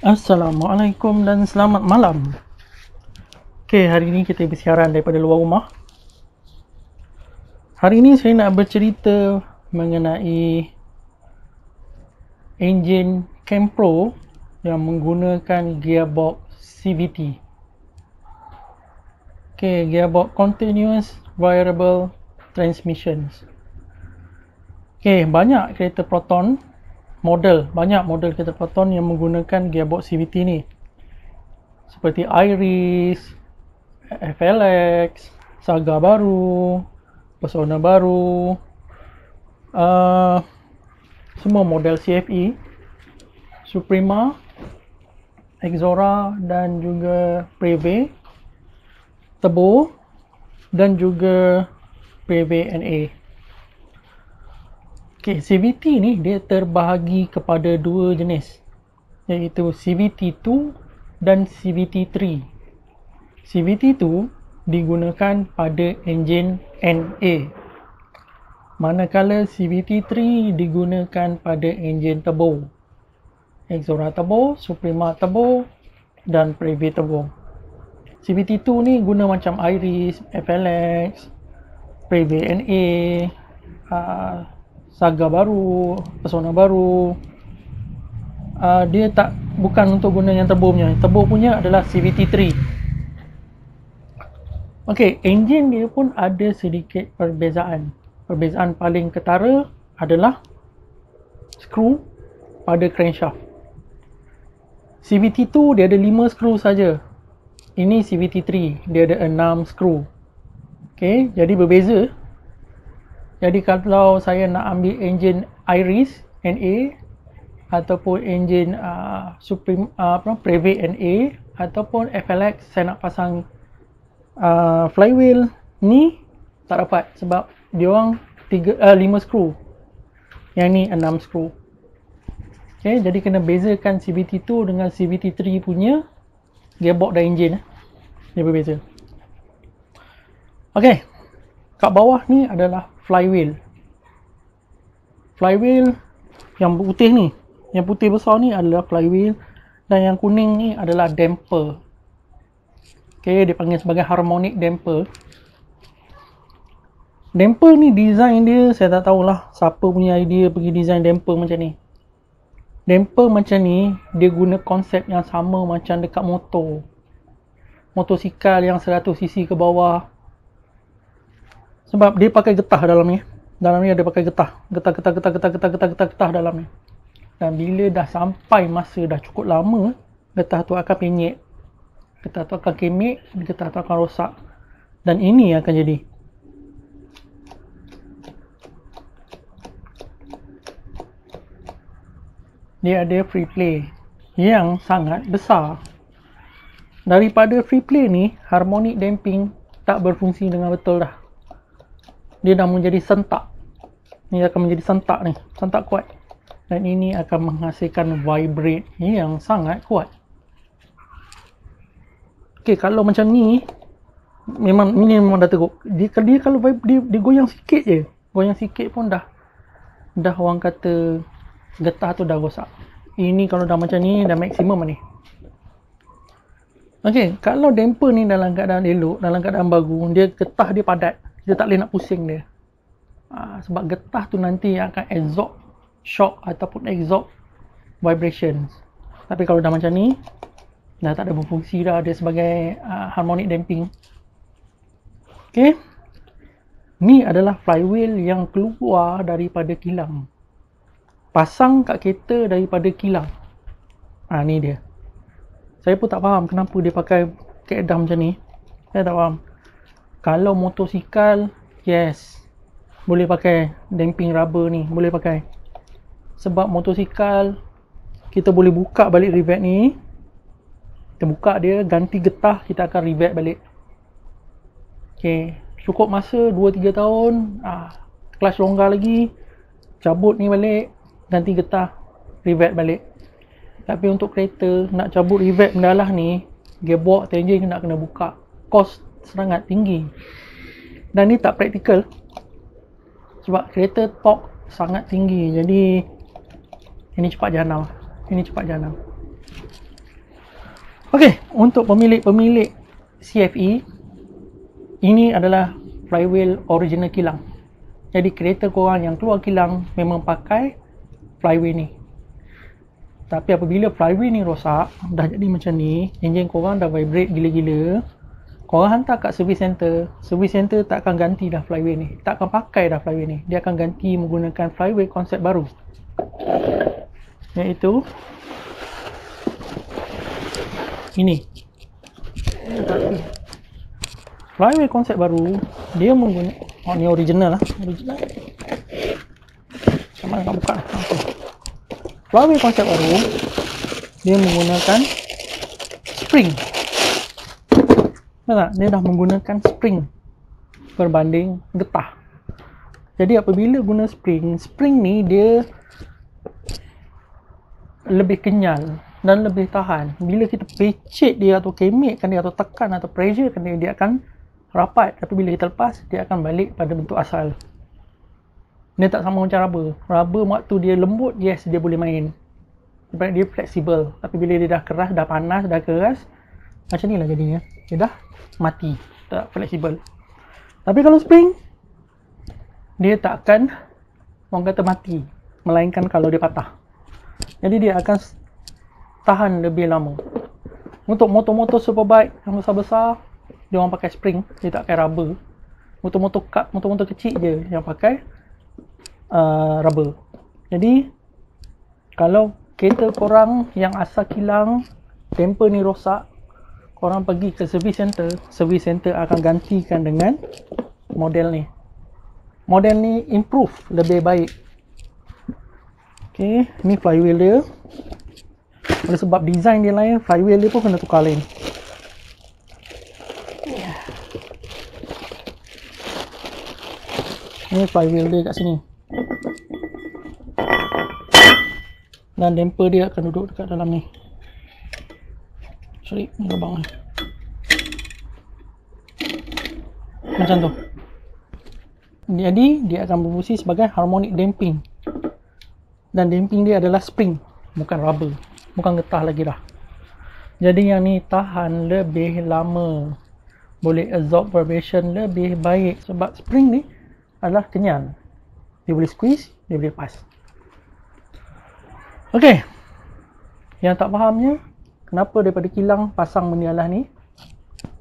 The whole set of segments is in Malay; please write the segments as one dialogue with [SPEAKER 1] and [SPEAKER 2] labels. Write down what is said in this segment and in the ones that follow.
[SPEAKER 1] Assalamualaikum dan selamat malam. Okey, hari ini kita bersiaran daripada luar rumah. Hari ini saya nak bercerita mengenai enjin Campro yang menggunakan gearbox CVT. Okey, gearbox Continuous Variable Transmissions. Okey, banyak kereta Proton banyak model kereta Proton yang menggunakan gearbox CVT ni. Seperti Iris, FLX, Saga baru, Persona baru, semua model CFE, Suprema, Exora dan juga Preve, Turbo dan juga Preve NA. Okay, CVT ni dia terbahagi kepada dua jenis, iaitu CVT2 dan CVT3. CVT2 digunakan pada enjin NA, manakala CVT3 digunakan pada enjin turbo, Exora turbo, Suprema turbo dan Preve turbo. CVT2 ni guna macam Iris, FLX, Preve NA, Saga baru, Persona baru. Dia bukan untuk guna yang turbo punya. Turbo punya adalah CVT3. Okey, enjin dia pun ada sedikit perbezaan. Perbezaan paling ketara adalah skru pada crankshaft. CVT2 dia ada 5 skru saja. Ini CVT3, dia ada 6 skru. Okey, jadi berbeza. Jadi kalau saya nak ambil enjin Iris NA ataupun enjin Preve NA ataupun FLX, saya nak pasang flywheel ni, tak dapat sebab dia orang 5 skru. Yang ni 6 skru. Okay, jadi kena bezakan CVT2 dengan CVT3 punya gearbox dan enjin. Dia berbeza. Okay, kat bawah ni adalah flywheel. Flywheel yang putih ni, yang putih besar ni adalah flywheel dan yang kuning ni adalah damper. Okay, dia panggil sebagai harmonic damper. Damper ni design dia, saya tak tahulah siapa punya idea pergi design damper macam ni. Damper macam ni, dia guna konsep yang sama macam dekat motosikal yang 100cc ke bawah. Sebab dia pakai getah dalam ni. Dalam ni ada pakai getah dalam ni. Dan bila dah sampai masa dah cukup lama, getah tu akan penyek. Getah tu akan kemek, getah tu akan rosak. Dan ini akan jadi. Dia ada free play yang sangat besar. Daripada free play ni, harmonic damping tak berfungsi dengan betul dah. Dia dah menjadi sentak. Ni akan menjadi sentak ni, sentak kuat. Dan ini akan menghasilkan vibrate yang sangat kuat. Okey, kalau macam ni memang dah teruk. Dia kalau dia goyang sikit je. Goyang sikit pun dah orang kata getah tu dah rosak. Ini kalau dah macam ni dah maksimum ni. Okey, kalau damper ni dalam keadaan elok, dalam keadaan bagus, dia getah dia padat. Dia tak boleh nak pusing dia. Sebab getah tu nanti akan absorb shock ataupun absorb vibrations. Tapi kalau dah macam ni, dah tak ada berfungsi dah dia sebagai harmonic damping. Okay. Ni adalah flywheel yang keluar daripada kilang. Pasang kat kereta daripada kilang. Ni dia. Saya pun tak faham kenapa dia pakai kaedah macam ni. Saya tak faham. Kalau motosikal, yes, boleh pakai damping rubber ni, boleh pakai. Sebab motosikal, kita boleh buka balik revet ni. Kita buka dia, ganti getah, kita akan revet balik. Okay, cukup masa 2-3 tahun, clutch longgar lagi, cabut ni balik, ganti getah, revet balik. Tapi untuk kereta, nak cabut revet mendalah ni, gearbox atau enjin nak kena buka. Kos sangat tinggi. Dan ni tak praktikal. Sebab kereta torque sangat tinggi. Jadi ini cepat jahanam. Okey, untuk pemilik-pemilik CFE, ini adalah flywheel original kilang. Jadi kereta korang yang keluar kilang memang pakai flywheel ni. Tapi apabila flywheel ni rosak, dah jadi macam ni, enjin korang dah vibrate gila-gila, korang hantar kat service center tak akan ganti dah flywheel ni, tak akan pakai dah flywheel ni. Dia akan ganti menggunakan flywheel konsep baru, iaitu ini. Flywheel konsep baru, dia menggunakan, ni original lah, original. Sama nak buka. Okay. Flywheel konsep baru, dia menggunakan spring. Nampak tak? Dia dah menggunakan spring berbanding getah. Jadi apabila guna spring ni dia lebih kenyal dan lebih tahan. Bila kita pecet dia atau kemikkan dia atau tekan atau pressurekan dia, dia akan rapat. Tapi bila kita lepas, dia akan balik pada bentuk asal. Dia tak sama macam rubber. Rubber waktu dia lembut, yes, dia boleh main. Sebab dia fleksibel. Tapi bila dia dah keras, dah panas, dah keras, macam ni lah jadinya. Dia dah mati, tak fleksibel. Tapi kalau spring, dia tak akan, orang kata mati, melainkan kalau dia patah. Jadi dia akan tahan lebih lama. Untuk motor-motor superbike yang besar-besar, dia orang pakai spring, dia tak pakai rubber. Motor-motor cup, motor-motor kecil je yang pakai rubber. Jadi kalau kereta korang yang asal kilang, damper ni rosak, korang pergi ke service center akan gantikan dengan model ni. Model ni improve, lebih baik. Okay, ni flywheel dia. Oleh sebab design dia lain, flywheel dia pun kena tukar lain. Ni flywheel dia kat sini. Dan damper dia akan duduk dekat dalam ni. Sorry, ni lubang ni. Macam tu. Jadi, dia akan berfungsi sebagai harmonic damping. Dan damping dia adalah spring, bukan rubber. Bukan getah lagi dah. Jadi yang ni tahan lebih lama. Boleh absorb vibration lebih baik. Sebab spring ni adalah kenyal. Dia boleh squeeze, dia boleh lepas. Okey. Yang tak fahamnya, kenapa daripada kilang pasang benda lah ni.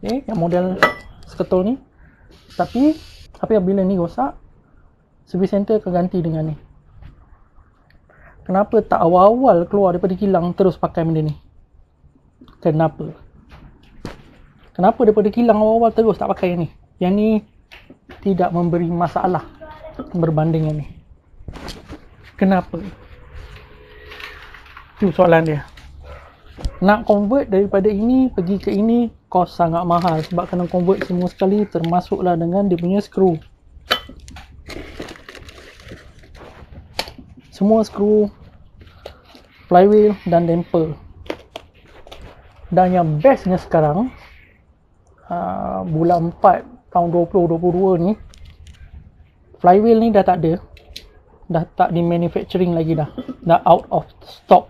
[SPEAKER 1] Okay, yang model seketul ni. Tapi apabila ni rosak, service center akan ganti dengan ni. Kenapa tak awal-awal keluar daripada kilang terus pakai benda ni? Kenapa? Kenapa daripada kilang awal-awal terus tak pakai yang ni? Yang ni tidak memberi masalah berbanding yang ni. Kenapa? Itu soalan dia. Nak convert daripada ini pergi ke ini, kos sangat mahal. Sebab kena convert semua sekali, termasuklah dengan dia punya skru. Semua skru, flywheel dan damper. Dan yang bestnya sekarang, bulan 4 tahun 2022 ni, flywheel ni dah tak ada. Dah tak di manufacturing lagi dah. Dah out of stock.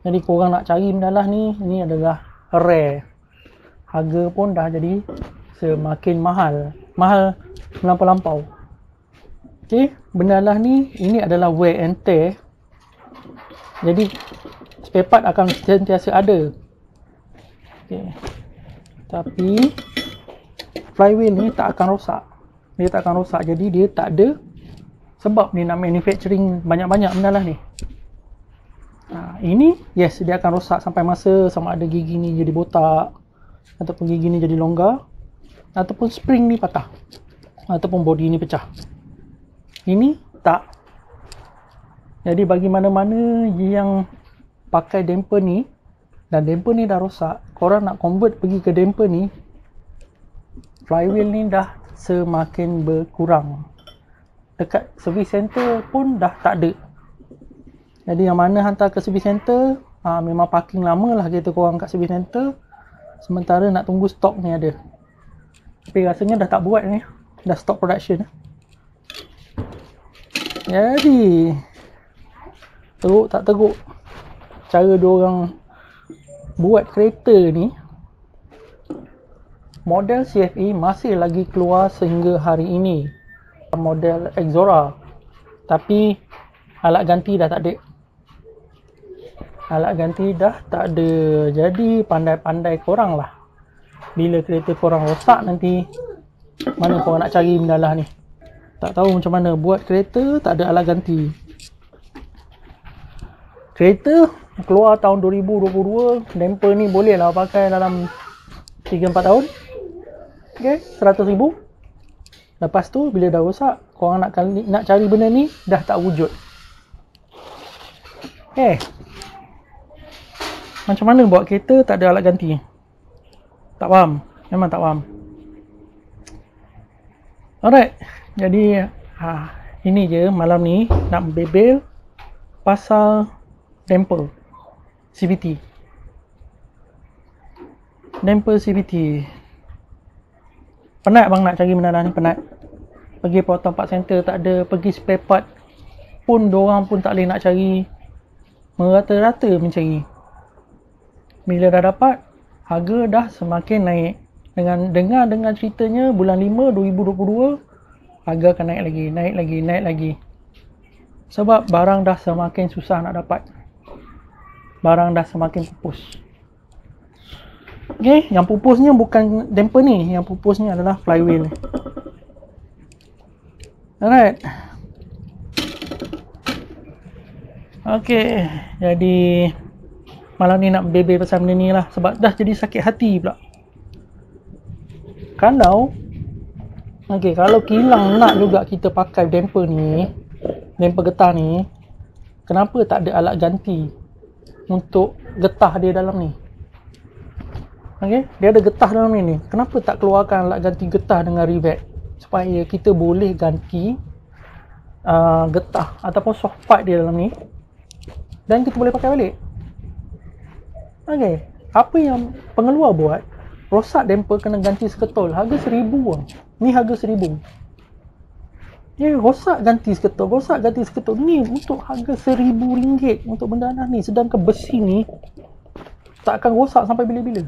[SPEAKER 1] Jadi korang nak cari benda lah ni adalah rare. Harga pun dah jadi semakin mahal. Mahal melampau-lampau. Okay, benda lah ni, ini adalah wear and tear. Jadi spare part akan sentiasa ada. Okay. Tapi flywheel ni tak akan rosak. Dia tak akan rosak. Jadi dia tak ada sebab dia nak manufacturing banyak-banyak benda lah ni. Ini yes, dia akan rosak sampai masa sama ada gigi ni jadi botak, ataupun gigi ni jadi longgar, ataupun spring ni patah, ataupun body ni pecah. Ini tak. Jadi bagi mana-mana yang pakai damper ni dan damper ni dah rosak, korang nak convert pergi ke damper ni, flywheel ni dah semakin berkurang. Dekat service center pun dah tak ada. Jadi yang mana hantar ke service center, memang parking lama lah kereta korang kat service center. Sementara nak tunggu stok ni ada. Tapi rasanya dah tak buat ni, dah stop production. Jadi teruk tak teruk cara diorang buat kereta ni, model CFE masih lagi keluar sehingga hari ini, model Exora, tapi alat ganti dah tak ada. Alat ganti dah tak ada. Jadi pandai-pandai korang lah, bila kereta korang rosak nanti, mana korang nak cari mendalah ni? Tak tahu macam mana buat kereta tak ada alat ganti. Kereta keluar tahun 2022, damper ni boleh lah pakai dalam 3-4 tahun. Okay, 100,000. Lepas tu bila dah rosak, korang nak cari benda ni dah tak wujud. Macam mana buat kereta tak ada alat ganti? Tak faham. Memang tak faham. Alright. Jadi ini je malam ni nak bebel pasal damper CVT. Damper CVT. Penat bang nak cari benda ni, penat. Pergi potong part center tak ada, pergi spare part pun diorang pun tak boleh nak cari. Merata-rata mencari. Bila dah dapat, harga dah semakin naik. Dengan ceritanya bulan 5 2022, harga akan naik lagi. Sebab barang dah semakin susah nak dapat. Barang dah semakin pupus. Okay, yang pupusnya bukan damper ni, yang pupusnya adalah flywheel. Alright. Okay, jadi malam ni nak bebel pasal benda ni lah, sebab dah jadi sakit hati pula. Kalau kilang nak juga kita pakai damper ni, damper getah ni, kenapa tak ada alat ganti untuk getah dia dalam ni? Okay, dia ada getah dalam ni. Kenapa tak keluarkan alat ganti getah dengan rivet, supaya kita boleh ganti getah ataupun soft part dia dalam ni, dan kita boleh pakai balik. Okay, apa yang pengeluar buat? Rosak damper kena ganti seketol, harga 1,000 lah. Ni harga 1,000. Rosak ganti seketol ni untuk harga RM1,000 untuk benda ni. Sedangkan besi ni tak akan rosak sampai bila-bila.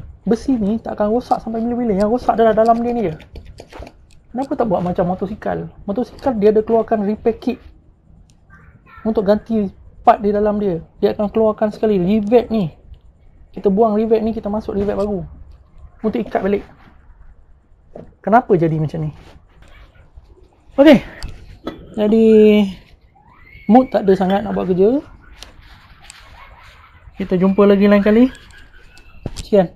[SPEAKER 1] Yang rosak adalah dalam dia ni je. Kenapa tak buat macam motosikal? Motosikal dia ada keluarkan repair kit untuk ganti part di dalam dia. Dia akan keluarkan sekali rivet ni. Kita buang rivet ni, kita masuk rivet baru untuk ikat balik. Kenapa jadi macam ni? Okey. Jadi mood tak ada sangat nak buat kerja. Kita jumpa lagi lain kali. Sekian.